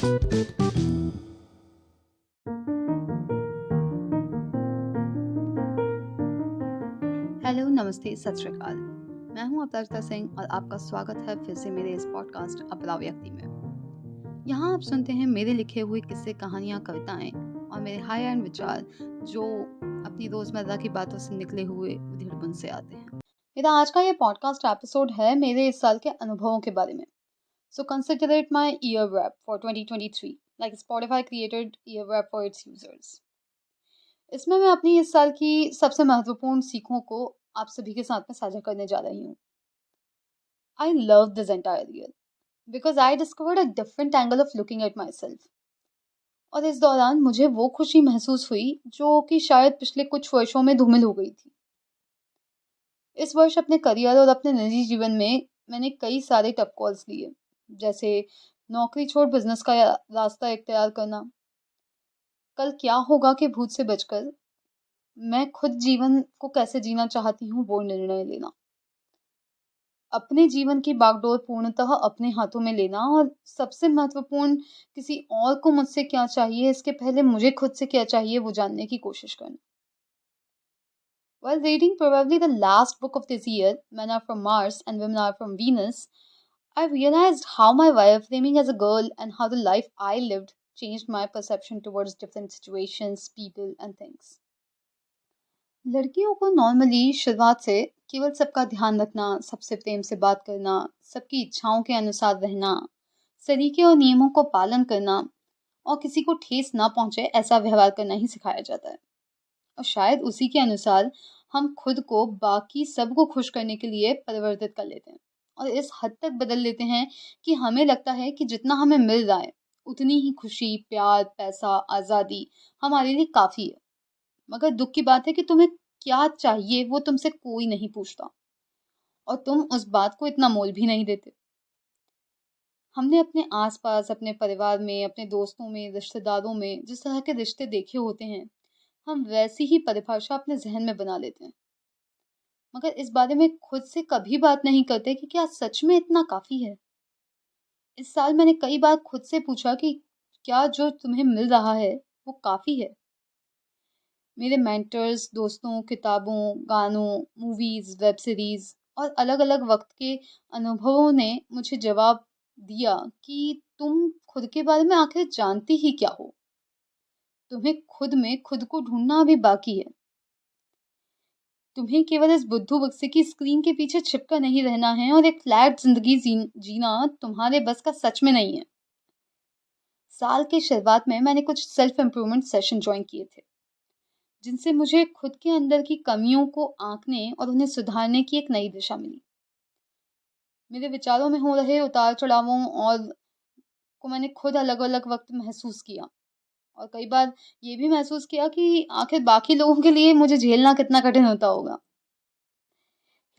Hello, नमस्ते, सत श्री अकाल। मैं हूं अपराजिता सिंह और आपका स्वागत है फिर से मेरे इस पॉडकास्ट अपराव व्यक्ति में। यहाँ आप सुनते हैं मेरे लिखे हुए किस्से, कहानियाँ, कविताएं और मेरे हाई एंड विचार जो अपनी रोजमर्रा की बातों से निकले हुए उधेड़पुन से आते हैं। मेरा आज का ये पॉडकास्ट एपिसोड है मेरे इस साल के अनुभवों के बारे में। So consider it my year rap for 2023, like Spotify created year rap for its users. इसमें मैं अपनी इस साल की सबसे महत्वपूर्ण सीखों को आप सभी के साथ में साझा करने जा रही हूँ। I love this entire year because I discovered a different angle of looking at myself. और इस दौरान मुझे वो खुशी महसूस हुई जो कि शायद पिछले कुछ वर्षों में धूमिल हो गई थी। इस वर्ष अपने करियर और अपने निजी जीवन में मैंने कई सारे टफ कॉल्स लिए, जैसे नौकरी छोड़ बिजनेस का रास्ता इख्तियार करना, कल क्या होगा के भूत से बचकर मैं खुद जीवन को कैसे जीना चाहती हूँ वो निर्णय लेना, अपने जीवन की बागडोर पूर्णतः अपने हाथों में लेना, और सबसे महत्वपूर्ण किसी और को मुझसे क्या चाहिए इसके पहले मुझे खुद से क्या चाहिए वो जानने की कोशिश करना। While reading probably the last book of this year, Men Are From Mars and Women Are From Venus, I realized how my wireframing as a girl and how the life I lived changed my perception towards different situations, people and things. लड़कियों को normally शुरुआत से केवल सबका ध्यान रखना, सबसे प्रेम से बात करना, सबकी इच्छाओं के अनुसार रहना, सलीके और नियमों को पालन करना और किसी को ठेस ना पहुंचे ऐसा व्यवहार करना ही सिखाया जाता है। और शायद उसी के अनुसार हम खुद को बाकी सबको खुश करने के लिए परिवर्तित कर लेते हैं और इस हद तक बदल लेते हैं कि हमें लगता है कि जितना हमें मिल रहा है उतनी ही खुशी, प्यार, पैसा, आज़ादी हमारे लिए काफ़ी है। मगर दुख की बात है कि तुम्हें क्या चाहिए वो तुमसे कोई नहीं पूछता और तुम उस बात को इतना मोल भी नहीं देते। हमने अपने आसपास, अपने परिवार में, अपने दोस्तों में, रिश्तेदारों में जिस तरह के रिश्ते देखे होते हैं, हम वैसी ही परिभाषा अपने जहन में बना लेते हैं, मगर इस बारे में खुद से कभी बात नहीं करते कि क्या सच में इतना काफी है। इस साल मैंने कई बार खुद से पूछा कि क्या जो तुम्हें मिल रहा है वो काफी है। मेरे मेंटर्स, दोस्तों, किताबों, गानों, मूवीज, वेब सीरीज और अलग-अलग वक्त के अनुभवों ने मुझे जवाब दिया कि तुम खुद के बारे में आखिर जानती ही क्या हो। तुम्हें खुद में खुद को ढूंढना अभी बाकी है। तुम्हें केवल इस बुद्धू बक्से की स्क्रीन के पीछे छिपकर नहीं रहना है और एक फ्लैट जिंदगी जीना तुम्हारे बस का सच में नहीं है। साल के शुरुआत में मैंने कुछ सेल्फ इम्प्रूवमेंट सेशन ज्वाइन किए थे, जिनसे मुझे खुद के अंदर की कमियों को आंकने और उन्हें सुधारने की एक नई दिशा मिली। मेरे विचारों में हो रहे उतार चढ़ावों और को मैंने खुद अलग अलग वक्त महसूस किया और कई बार ये भी महसूस किया कि आखिर बाकी लोगों के लिए मुझे झेलना कितना कठिन होता होगा।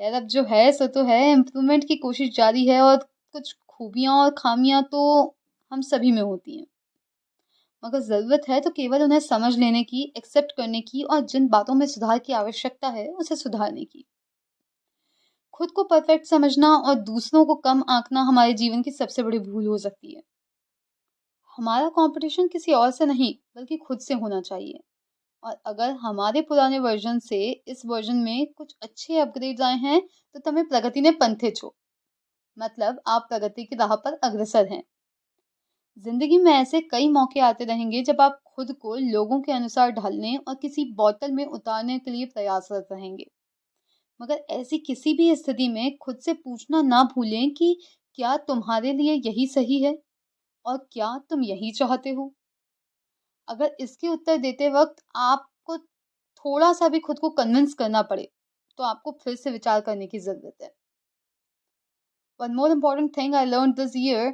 खैर, अब जो है सो तो है, इम्प्रूवमेंट की कोशिश जारी है और कुछ खूबियां और खामियां तो हम सभी में होती हैं, मगर ज़रूरत है तो केवल उन्हें समझ लेने की, एक्सेप्ट करने की और जिन बातों में सुधार की आवश्यकता है उसे सुधारने की। खुद को परफेक्ट समझना और दूसरों को कम आंकना हमारे जीवन की सबसे बड़ी भूल हो सकती है। हमारा कंपटीशन किसी और से नहीं बल्कि खुद से होना चाहिए, और अगर हमारे पुराने वर्जन से इस वर्जन में कुछ अच्छे अपग्रेड्स आए हैं तो तुम्हें प्रगति ने पंथे छो, मतलब आप प्रगति की राह पर अग्रसर हैं। जिंदगी में ऐसे कई मौके आते रहेंगे जब आप खुद को लोगों के अनुसार ढालने और किसी बोतल में उतारने के लिए प्रयासरत रहेंगे, मगर ऐसी किसी भी स्थिति में खुद से पूछना ना भूलें कि क्या तुम्हारे लिए यही सही है और क्या तुम यही चाहते हो। अगर इसके उत्तर देते वक्त आपको थोड़ा सा भी खुद को कन्विंस करना पड़े तो आपको फिर से विचार करने की जरूरत है। One more important thing I learned this year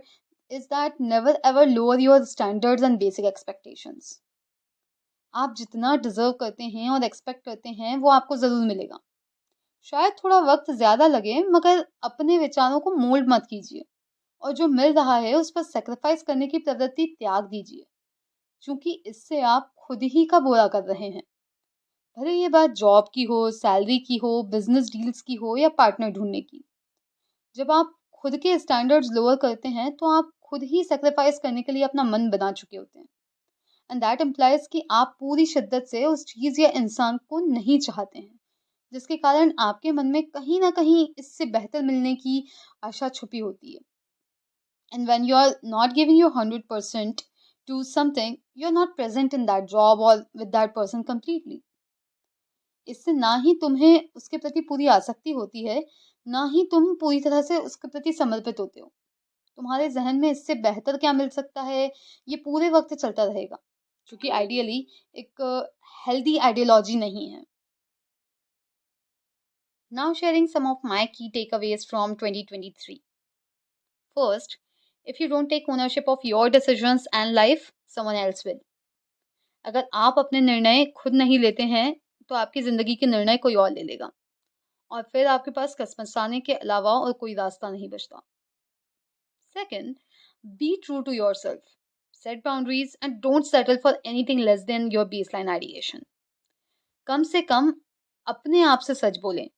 is that never ever lower your standards and basic expectations. आप जितना डिजर्व करते हैं और एक्सपेक्ट करते हैं वो आपको जरूर मिलेगा। शायद थोड़ा वक्त ज्यादा लगे, मगर अपने विचारों को मोल्ड मत कीजिए और जो मिल रहा है उस पर सेक्रीफाइस करने की प्रवृत्ति त्याग दीजिए, क्योंकि इससे आप खुद ही का बुरा कर रहे हैं। भले ये बात जॉब की हो, सैलरी की हो, बिजनेस डील्स की हो या पार्टनर ढूंढने की। जब आप खुद के स्टैंडर्ड्स लोअर करते हैं तो आप खुद ही सेक्रीफाइस करने के लिए अपना मन बना चुके होते हैं। एंड दैट इम्प्लाइज कि आप पूरी शिद्दत से उस चीज़ या इंसान को नहीं चाहते हैं, जिसके कारण आपके मन में कहीं ना कहीं इससे बेहतर मिलने की आशा छुपी होती है। And when you're not giving your 100% to something, you're not present in that job or with that person completely. इससे ना ही तुम्हें उसके प्रति पूरी आसक्ति होती है, ना ही तुम पूरी तरह से उसके प्रति समर्पित होते हो। तुम्हारे जहन में इससे बेहतर क्या मिल सकता है, ये पूरे वक्त चलता रहेगा, जो कि आइडियली एक हेल्दी आइडियोलॉजी नहीं है। Now sharing some of my key takeaways from 2023. First, if you don't take ownership of your decisions and life, someone else will. अगर आप अपने निर्णय खुद नहीं लेते हैं तो आपकी जिंदगी के निर्णय कोई और ले लेगा, और फिर आपके पास कसमसाने के अलावा और कोई रास्ता नहीं बचता। Second, be true to yourself. Set boundaries and don't settle for anything less than your baseline ideation. कम से कम अपने आप से सच बोलें,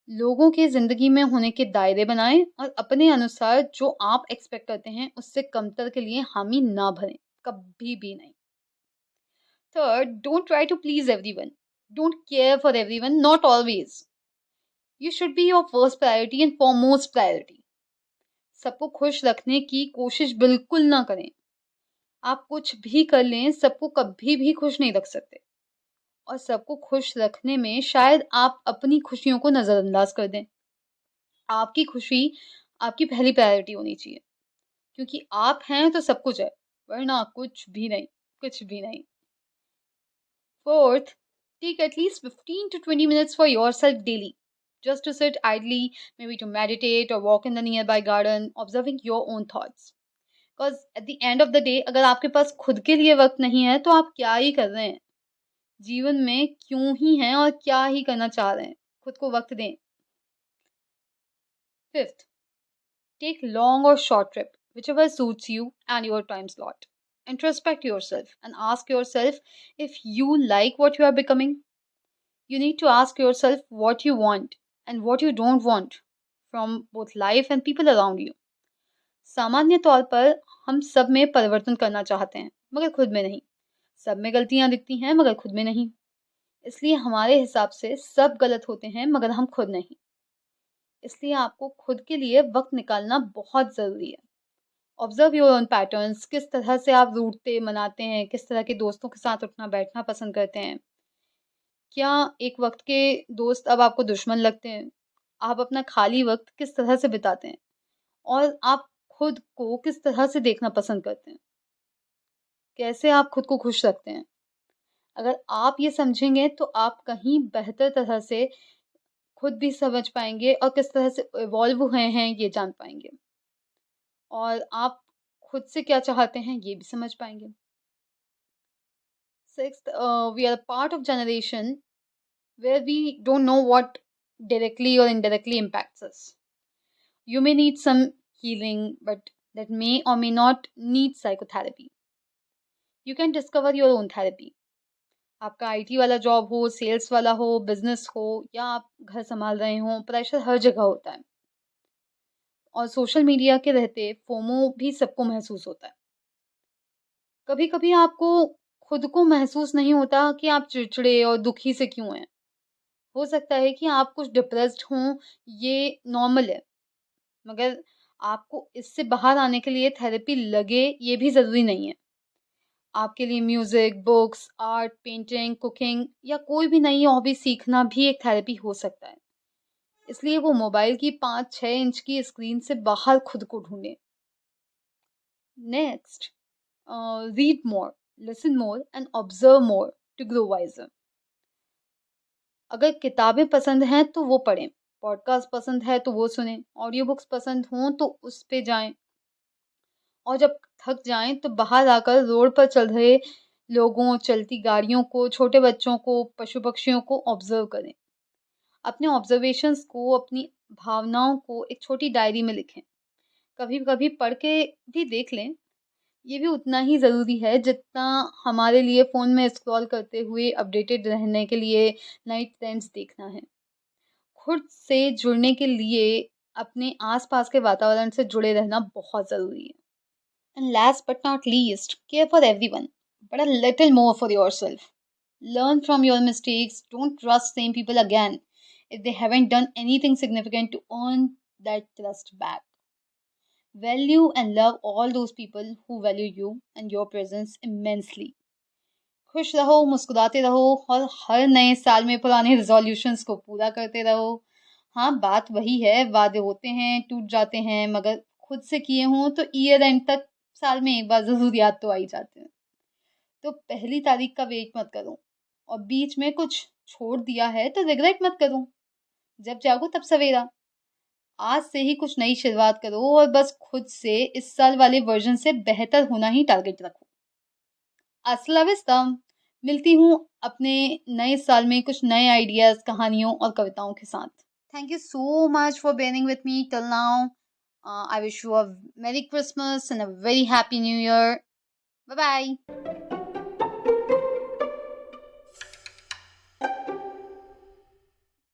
लोगों के जिंदगी में होने के दायरे बनाएं और अपने अनुसार जो आप एक्सपेक्ट करते हैं उससे कमतर के लिए हामी ना भरें, कभी भी नहीं। Third, don't try to please everyone. Don't care for everyone, not always. You should be your first priority and foremost priority. सबको खुश रखने की कोशिश बिल्कुल ना करें। आप कुछ भी कर लें, सबको कभी भी खुश नहीं रख सकते, और सबको खुश रखने में शायद आप अपनी खुशियों को नज़रअंदाज कर दें। आपकी खुशी आपकी पहली प्रायोरिटी होनी चाहिए, क्योंकि आप हैं तो सब कुछ है, वरना कुछ भी नहीं, कुछ भी नहीं। Fourth, take at least 15 to 20 minutes for yourself daily, just to sit idly, maybe to meditate or walk in the nearby garden, observing your own thoughts. Because at the end of the day, अगर आपके पास खुद के लिए वक्त नहीं है तो आप क्या ही कर रहे हैं, जीवन में क्यों ही हैं और क्या ही करना चाह रहे हैं, खुद को वक्त दें। Fifth, take long or short trip, whichever suits you and your time slot. Introspect yourself and ask yourself if you like what you are becoming. You need to ask yourself what you want and what you don't want from both life and people around you. सामान्य तौर पर हम सब में परिवर्तन करना चाहते हैं, मगर खुद में नहीं। सब में गलतियां दिखती हैं, मगर खुद में नहीं। इसलिए हमारे हिसाब से सब गलत होते हैं, मगर हम खुद नहीं। इसलिए आपको खुद के लिए वक्त निकालना बहुत ज़रूरी है। ऑब्जर्व योर ओन पैटर्न्स, किस तरह से आप रूठते मनाते हैं, किस तरह के दोस्तों के साथ उठना बैठना पसंद करते हैं। क्या एक वक्त के दोस्त अब आपको दुश्मन लगते हैं? आप अपना खाली वक्त किस तरह से बिताते हैं, और आप खुद को किस तरह से देखना पसंद करते हैं? कैसे आप खुद को खुश रखते हैं? अगर आप ये समझेंगे तो आप कहीं बेहतर तरह से खुद भी समझ पाएंगे और किस तरह से इवॉल्व हुए हैं ये जान पाएंगे, और आप खुद से क्या चाहते हैं ये भी समझ पाएंगे। Sixth, we are a part of generation where we don't know what directly or indirectly impacts us. You may need some healing, but that may or may not need psychotherapy. You can discover your own therapy. आपका IT वाला job हो, sales वाला हो, business हो, या आप घर संभाल रहे हो, प्रेशर हर जगह होता है, और सोशल मीडिया के रहते फोमो भी सबको महसूस होता है। कभी कभी आपको खुद को महसूस नहीं होता कि आप चिड़चिड़े और दुखी से क्यों हैं। हो सकता है कि आप कुछ डिप्रेस्ड हों, ये नॉर्मल है, मगर आपको इससे बाहर आने के लिए थेरेपी लगे ये भी ज़रूरी नहीं है। आपके लिए music, books, art, painting, cooking या कोई भी नई हॉबी सीखना भी एक थेरेपी हो सकता है। इसलिए वो मोबाइल की 5-6 इंच की स्क्रीन से बाहर खुद को ढूंढें। Next, read more, listen more and observe more to grow wiser. अगर किताबें पसंद हैं तो वो पढ़ें, पॉडकास्ट पसंद है तो वो सुनें, ऑडियो बुक्स पसंद हों तो उस पे जाएं, और जब थक जाएं तो बाहर आकर रोड पर चल रहे लोगों, चलती गाड़ियों को, छोटे बच्चों को, पशु पक्षियों को ऑब्जर्व करें। अपने ऑब्जर्वेशंस को, अपनी भावनाओं को एक छोटी डायरी में लिखें। कभी कभी पढ़ के भी देख लें, ये भी उतना ही ज़रूरी है जितना हमारे लिए फ़ोन में स्क्रॉल करते हुए अपडेटेड रहने के लिए नए ट्रेंड्स देखना है। खुद से जुड़ने के लिए अपने आसपास के वातावरण से जुड़े रहना बहुत ज़रूरी है। And last but not least, care for everyone, but a little more for yourself. Learn from your mistakes. Don't trust same people again if they haven't done anything significant to earn that trust back. Value and love all those people who value you and your presence immensely. खुश रहो, मुस्कुराते रहो और हर नए साल में पुराने resolutions को पूरा करते रहो। हाँ, बात वही है, वादे होते हैं, टूट जाते हैं, मगर खुद से किए हों तो ईयर एंड तक साल में एक बार ज़रूर याद तो आ ही जाते हैं। तो पहली तारीख का वेट मत करो, और बीच में कुछ छोड़ दिया है तो रिग्रेट मत करो। जब जागो तब सवेरा। आज से ही कुछ नई शुरुआत करो और बस खुद से इस साल वाले वर्जन से बेहतर होना ही टारगेट रखो। अस्सला वालेकुम। मिलती हूँ अपने नए साल में कुछ नए आइडियाज, कहानियों और कविताओं के साथ। Thank you so much for bearing with me till now. I wish you a merry Christmas and a very happy new year. Bye bye.